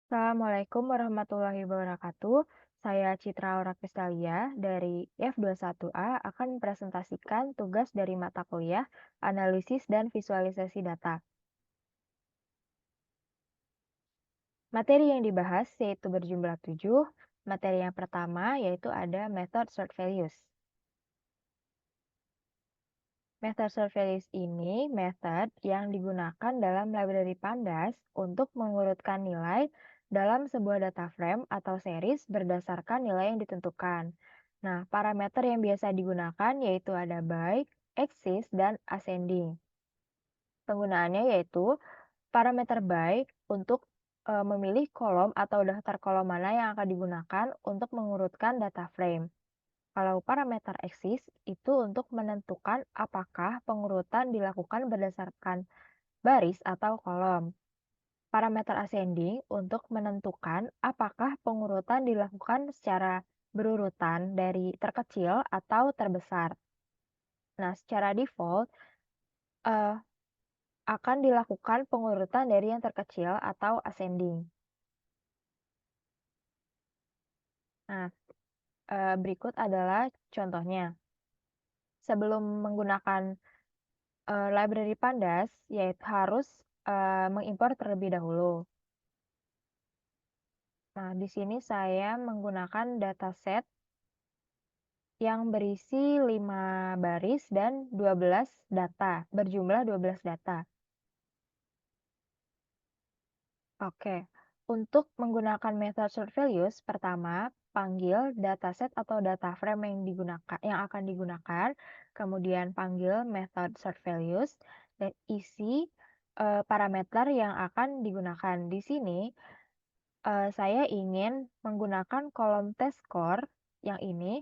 Assalamualaikum warahmatullahi wabarakatuh. Saya Citra Aurakristalia dari F21A akan mempresentasikan tugas dari mata kuliah Analisis dan Visualisasi Data. Materi yang dibahas yaitu berjumlah 7. Materi yang pertama yaitu ada Method Short Values. Method Short Values ini method yang digunakan dalam library Pandas untuk mengurutkan nilai dalam sebuah data frame atau series berdasarkan nilai yang ditentukan. Nah, parameter yang biasa digunakan yaitu ada by, axis, dan ascending. Penggunaannya yaitu parameter by untuk memilih kolom atau daftar kolom mana yang akan digunakan untuk mengurutkan data frame. Kalau parameter axis itu untuk menentukan apakah pengurutan dilakukan berdasarkan baris atau kolom. Parameter ascending untuk menentukan apakah pengurutan dilakukan secara berurutan dari terkecil atau terbesar. Nah, secara default eh, akan dilakukan pengurutan dari yang terkecil atau ascending. Nah, berikut adalah contohnya. Sebelum menggunakan library Pandas, yaitu harus mengimpor terlebih dahulu. Nah, di sini saya menggunakan dataset yang berisi 5 baris dan 12 data, berjumlah 12 data. Oke, untuk menggunakan method short values, pertama, panggil dataset atau data frame yang akan digunakan, kemudian panggil method short values, dan isi parameter yang akan digunakan. Di sini, saya ingin menggunakan kolom test score yang ini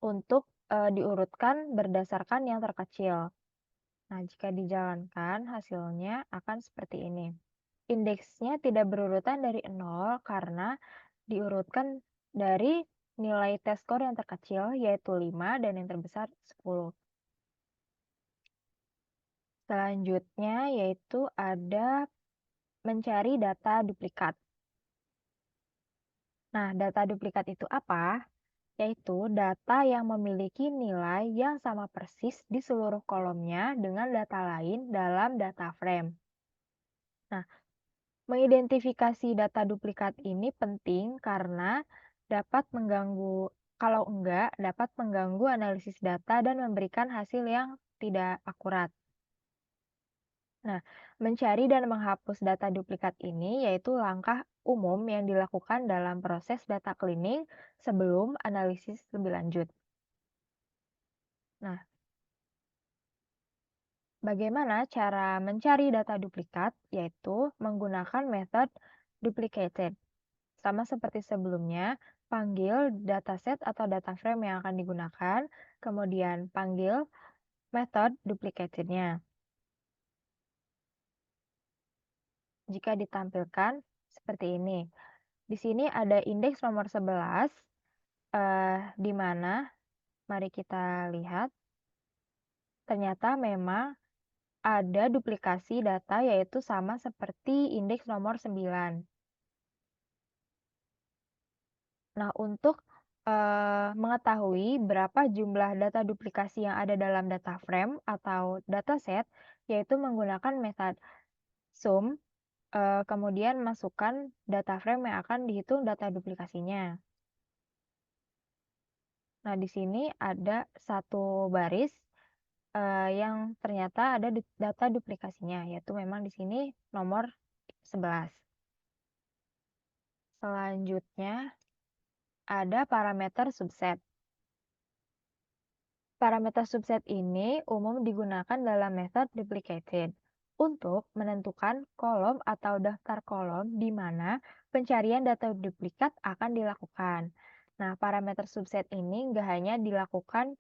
untuk diurutkan berdasarkan yang terkecil. Nah, jika dijalankan, hasilnya akan seperti ini. Indeksnya tidak berurutan dari 0 karena diurutkan dari nilai test score yang terkecil, yaitu 5, dan yang terbesar 10. Selanjutnya yaitu ada mencari data duplikat. Nah, data duplikat itu apa? Yaitu data yang memiliki nilai yang sama persis di seluruh kolomnya dengan data lain dalam data frame. Nah, mengidentifikasi data duplikat ini penting karena dapat mengganggu, kalau enggak, dapat mengganggu analisis data dan memberikan hasil yang tidak akurat. Nah, mencari dan menghapus data duplikat ini yaitu langkah umum yang dilakukan dalam proses data cleaning sebelum analisis lebih lanjut. Nah, bagaimana cara mencari data duplikat? Yaitu menggunakan metode duplicated. Sama seperti sebelumnya, panggil dataset atau data frame yang akan digunakan, kemudian panggil metode duplicated-nya. Jika ditampilkan seperti ini. Di sini ada indeks nomor 11, di mana mari kita lihat, ternyata memang ada duplikasi data yaitu sama seperti indeks nomor 9. Nah, untuk mengetahui berapa jumlah data duplikasi yang ada dalam data frame atau dataset, yaitu menggunakan metode sum, kemudian masukkan data frame yang akan dihitung data duplikasinya. Nah, di sini ada satu baris yang ternyata ada data duplikasinya, yaitu memang di sini nomor 11. Selanjutnya ada parameter subset. Parameter subset ini umum digunakan dalam metode duplicated untuk menentukan kolom atau daftar kolom di mana pencarian data duplikat akan dilakukan. Nah, parameter subset ini nggak hanya dilakukan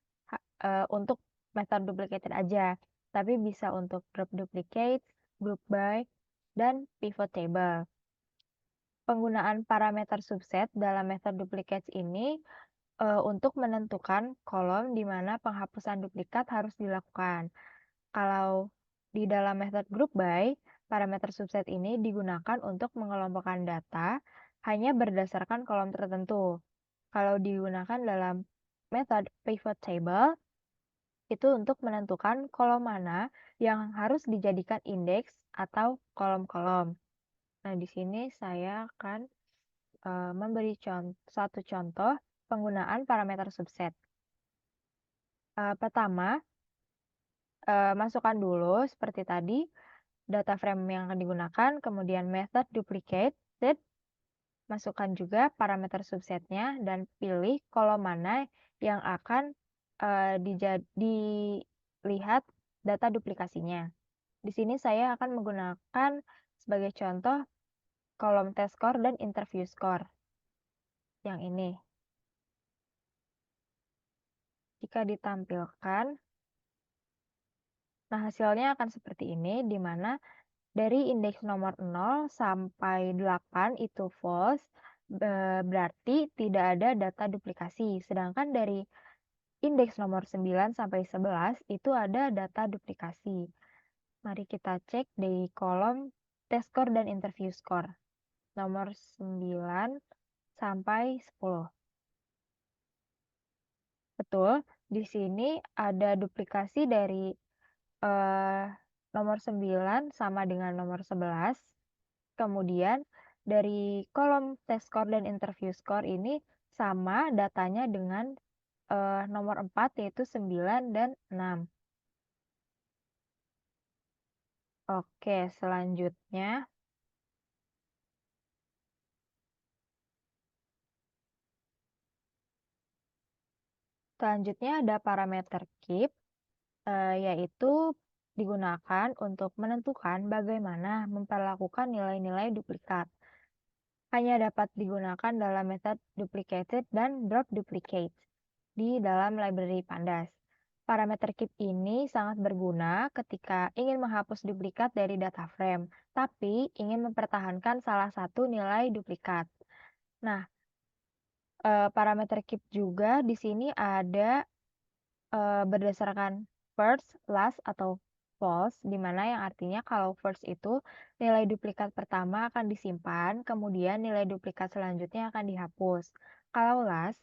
untuk metode duplicated aja, tapi bisa untuk group duplicate, group by, dan pivot table. Penggunaan parameter subset dalam metode duplicate ini untuk menentukan kolom di mana penghapusan duplikat harus dilakukan. Kalau di dalam metode group by, Parameter subset ini digunakan untuk mengelompokkan data hanya berdasarkan kolom tertentu. Kalau digunakan dalam metode pivot table, itu untuk menentukan kolom mana yang harus dijadikan indeks atau kolom-kolom. Nah, di sini saya akan memberi satu contoh penggunaan parameter subset. Pertama, masukkan dulu seperti tadi data frame yang akan digunakan, kemudian method duplicated, masukkan juga parameter subsetnya dan pilih kolom mana yang akan dilihat data duplikasinya. Di sini saya akan menggunakan sebagai contoh kolom test score dan interview score. Yang ini. Jika ditampilkan, nah hasilnya akan seperti ini, di mana dari indeks nomor 0 sampai 8 itu false, berarti tidak ada data duplikasi. Sedangkan dari indeks nomor 9 sampai 11 itu ada data duplikasi. Mari kita cek di kolom test score dan interview score. Nomor 9 sampai 10. Betul, di sini ada duplikasi dari eh, nomor 9 sama dengan nomor 11. Kemudian dari kolom test score dan interview score ini sama datanya dengan nomor 4 yaitu 9 dan 6. Oke, selanjutnya ada parameter keep, yaitu digunakan untuk menentukan bagaimana memperlakukan nilai-nilai duplikat. Hanya dapat digunakan dalam metode duplicated dan drop duplicate di dalam library Pandas. Parameter keep ini sangat berguna ketika ingin menghapus duplikat dari data frame, tapi ingin mempertahankan salah satu nilai duplikat. Nah, parameter keep juga di sini ada berdasarkan first, last, atau false, di mana yang artinya kalau first itu nilai duplikat pertama akan disimpan, kemudian nilai duplikat selanjutnya akan dihapus. Kalau last,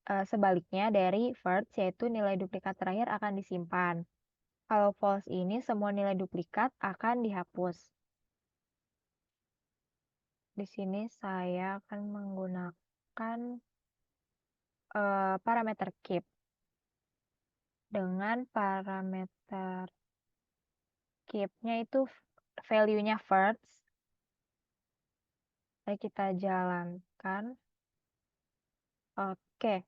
sebaliknya dari first, yaitu nilai duplikat terakhir akan disimpan. Kalau false ini semua nilai duplikat akan dihapus. Di sini saya akan menggunakan parameter keep dengan parameter keep-nya itu value-nya first. Mari kita jalankan. Oke.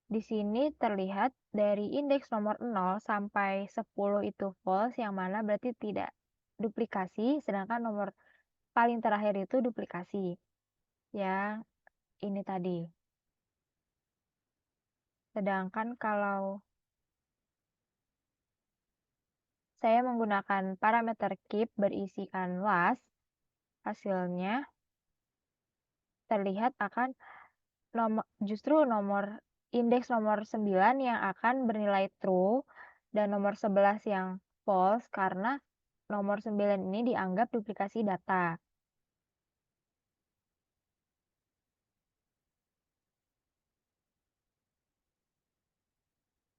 Di sini terlihat dari indeks nomor 0 sampai 10 itu false, yang mana berarti tidak duplikasi, sedangkan nomor paling terakhir itu duplikasi. Yang ini tadi. Sedangkan kalau saya menggunakan parameter keep berisikan last, hasilnya terlihat akan justru indeks nomor 9 yang akan bernilai true dan nomor 11 yang false karena nomor 9 ini dianggap duplikasi data.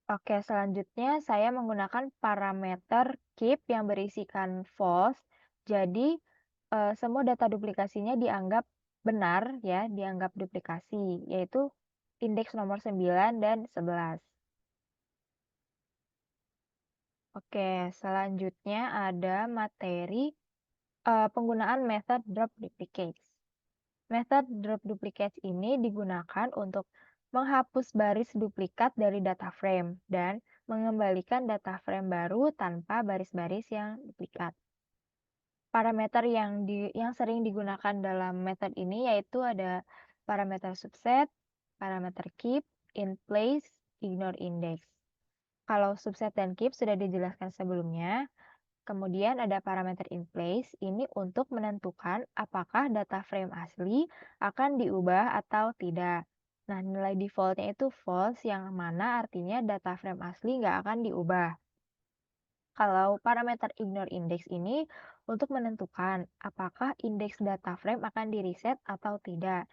Oke, selanjutnya saya menggunakan parameter keep yang berisikan false. Jadi, semua data duplikasinya dianggap benar ya, dianggap duplikasi, yaitu indeks nomor 9 dan 11. Oke, selanjutnya ada materi penggunaan method drop duplicates. Method drop duplicates ini digunakan untuk menghapus baris duplikat dari data frame dan mengembalikan data frame baru tanpa baris-baris yang duplikat. Parameter yang sering digunakan dalam method ini yaitu ada parameter subset, parameter keep, in place, ignore index. Kalau subset dan keep sudah dijelaskan sebelumnya. Kemudian ada parameter in place, ini untuk menentukan apakah data frame asli akan diubah atau tidak. Nah, nilai defaultnya itu false, yang mana artinya data frame asli nggak akan diubah. Kalau parameter ignore index ini untuk menentukan apakah indeks data frame akan di-reset atau tidak.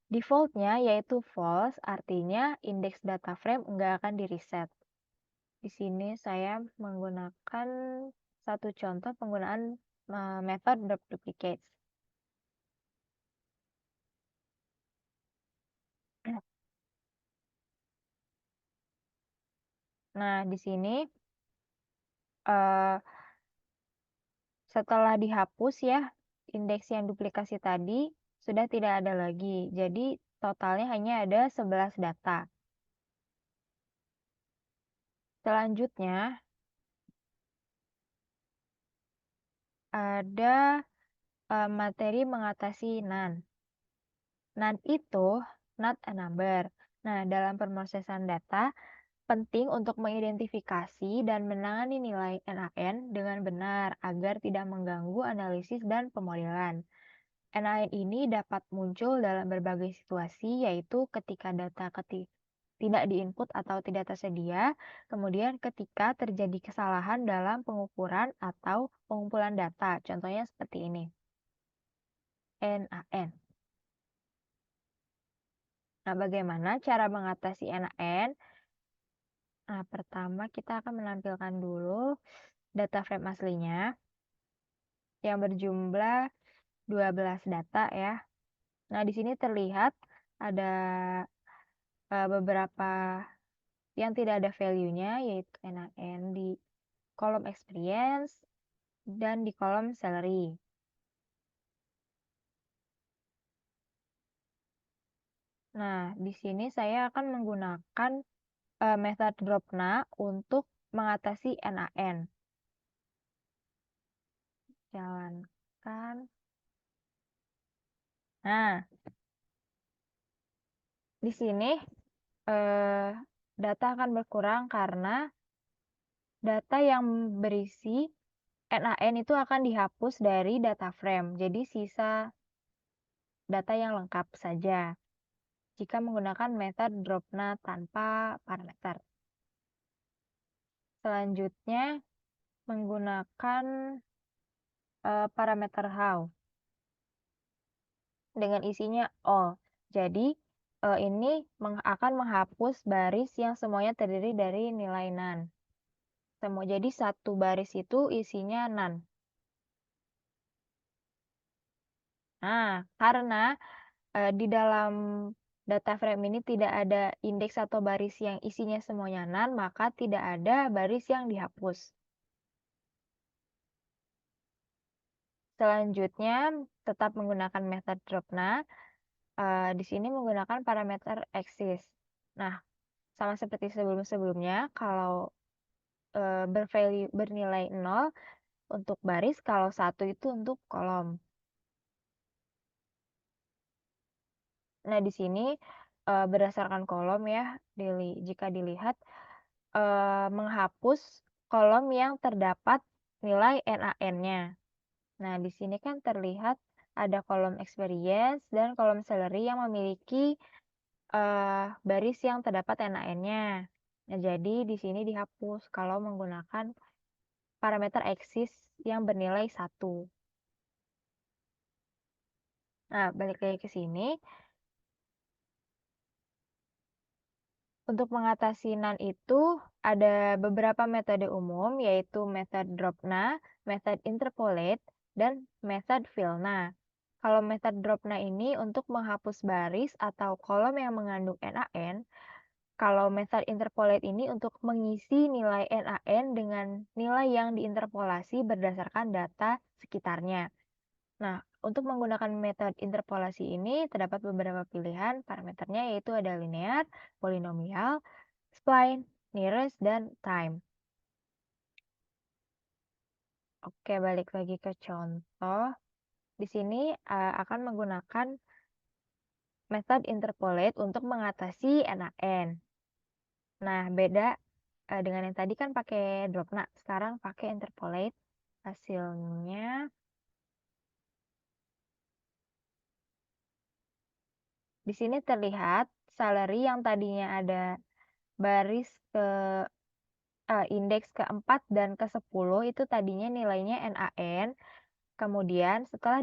Defaultnya yaitu false, artinya indeks data frame nggak akan di-reset. Di sini saya menggunakan satu contoh penggunaan method drop duplicates. Nah, di sini eh, setelah dihapus ya, indeks yang duplikasi tadi sudah tidak ada lagi. Jadi totalnya hanya ada 11 data. Selanjutnya ada materi mengatasi none. None itu not a number. Nah, dalam pemrosesan data, penting untuk mengidentifikasi dan menangani nilai NaN dengan benar agar tidak mengganggu analisis dan pemodelan. NaN ini dapat muncul dalam berbagai situasi, yaitu ketika data tidak diinput atau tidak tersedia, kemudian ketika terjadi kesalahan dalam pengukuran atau pengumpulan data. Contohnya seperti ini. NaN. Nah, bagaimana cara mengatasi NaN? Nah, pertama kita akan menampilkan dulu data frame aslinya yang berjumlah 12 data ya. Nah, di sini terlihat ada beberapa yang tidak ada value-nya yaitu NaN di kolom experience dan di kolom salary. Nah, di sini saya akan menggunakan method dropna untuk mengatasi NaN. Jalankan. Nah, di sini eh, data akan berkurang karena data yang berisi NaN itu akan dihapus dari data frame. Jadi sisa data yang lengkap saja jika menggunakan method dropna tanpa parameter. Selanjutnya menggunakan parameter how dengan isinya all. Jadi ini akan menghapus baris yang semuanya terdiri dari nilai none. Jadi satu baris itu isinya none. Nah, karena di dalam data frame ini tidak ada indeks atau baris yang isinya semuanya none, maka tidak ada baris yang dihapus. Selanjutnya, tetap menggunakan method dropna. Di sini menggunakan parameter axis. Nah, sama seperti sebelum-sebelumnya, kalau bernilai 0 untuk baris, kalau 1 itu untuk kolom. Nah, di sini berdasarkan kolom ya, jika dilihat menghapus kolom yang terdapat nilai NaN-nya. Nah, di sini kan terlihat ada kolom experience dan kolom salary yang memiliki baris yang terdapat NaN-nya. Nah, jadi di sini dihapus kalau menggunakan parameter axis yang bernilai 1. Nah, balik lagi ke sini. Untuk mengatasi none itu ada beberapa metode umum, yaitu method dropna, method interpolate, dan method fillna. Kalau method dropna ini untuk menghapus baris atau kolom yang mengandung NaN. Kalau method interpolate ini untuk mengisi nilai NaN dengan nilai yang diinterpolasi berdasarkan data sekitarnya. Nah, untuk menggunakan metode interpolasi ini terdapat beberapa pilihan parameternya, yaitu ada linear, polinomial, spline, nearest, dan time. Oke, balik lagi ke contoh. Di sini akan menggunakan metode interpolate untuk mengatasi NaN. Nah, beda dengan yang tadi kan pakai dropna, sekarang pakai interpolate. Hasilnya di sini terlihat salary yang tadinya ada baris ke Indeks keempat dan ke-10 itu tadinya nilainya NaN, kemudian setelah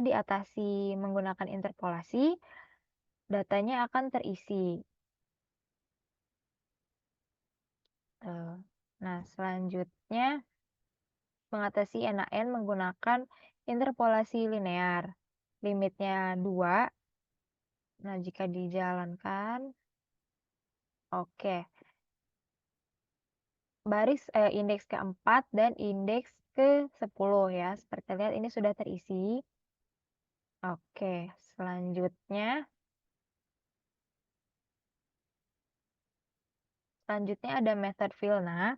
diatasi menggunakan interpolasi, datanya akan terisi. Eee, nah, selanjutnya mengatasi NaN menggunakan interpolasi linear. Limitnya 2. Nah, jika dijalankan oke, indeks keempat dan indeks ke-10 ya, seperti lihat ini sudah terisi. Oke, selanjutnya ada method Vilna,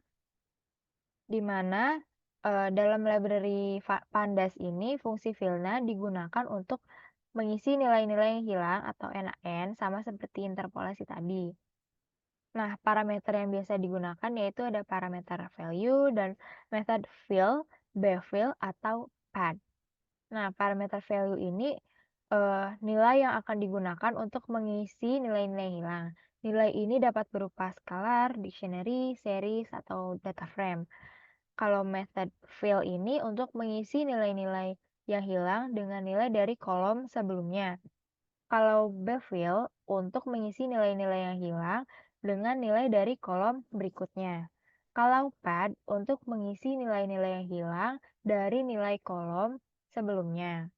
di mana, dalam library Pandas ini fungsi Vilna digunakan untuk mengisi nilai-nilai yang hilang atau NaN sama seperti interpolasi tadi. Nah, parameter yang biasa digunakan yaitu ada parameter value dan method fill, befill, atau pad. Nah, parameter value ini nilai yang akan digunakan untuk mengisi nilai-nilai hilang. Nilai ini dapat berupa scalar, dictionary, series, atau data frame. Kalau method fill ini untuk mengisi nilai-nilai yang hilang dengan nilai dari kolom sebelumnya. Kalau befill untuk mengisi nilai-nilai yang hilang dengan nilai dari kolom berikutnya. Kalau pad untuk mengisi nilai-nilai yang hilang dari nilai kolom sebelumnya.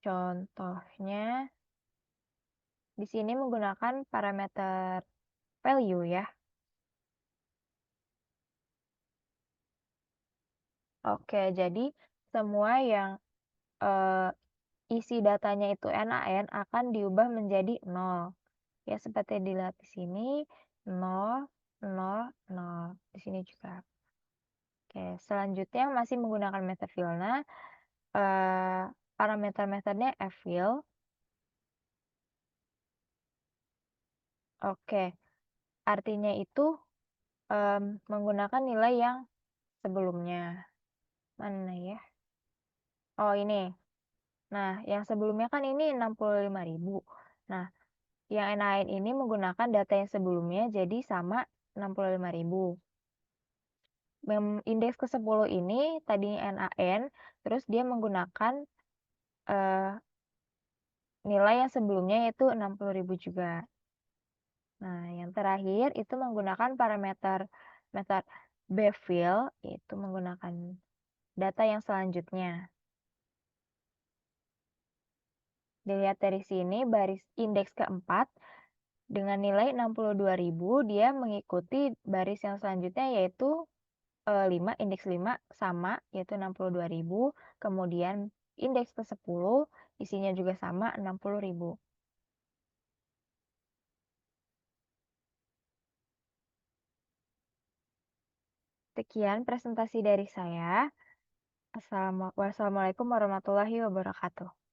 Contohnya di sini menggunakan parameter value ya. Oke, jadi semua yang eh, isi datanya itu NaN akan diubah menjadi 0. Ya, seperti dilihat di sini 0, 0, 0. Di sini juga. Oke, selanjutnya masih menggunakan metode Vilna. Parameter-metodenya ffill. Oke, artinya itu menggunakan nilai yang sebelumnya. Mana ya? Oh, ini. Nah, yang sebelumnya kan ini 65.000. Nah, yang NaN ini menggunakan data yang sebelumnya jadi sama 65.000. Indeks ke-10 ini tadinya NaN, terus dia menggunakan eh, nilai yang sebelumnya yaitu 60.000 juga. Nah, yang terakhir itu menggunakan parameter method befill, itu menggunakan data yang selanjutnya. Dilihat dari sini baris indeks keempat dengan nilai 62.000 dia mengikuti baris yang selanjutnya yaitu 5, indeks 5 sama yaitu 62.000, kemudian indeks ke-10 isinya juga sama 60.000. Sekian presentasi dari saya. Wassalamualaikum warahmatullahi wabarakatuh.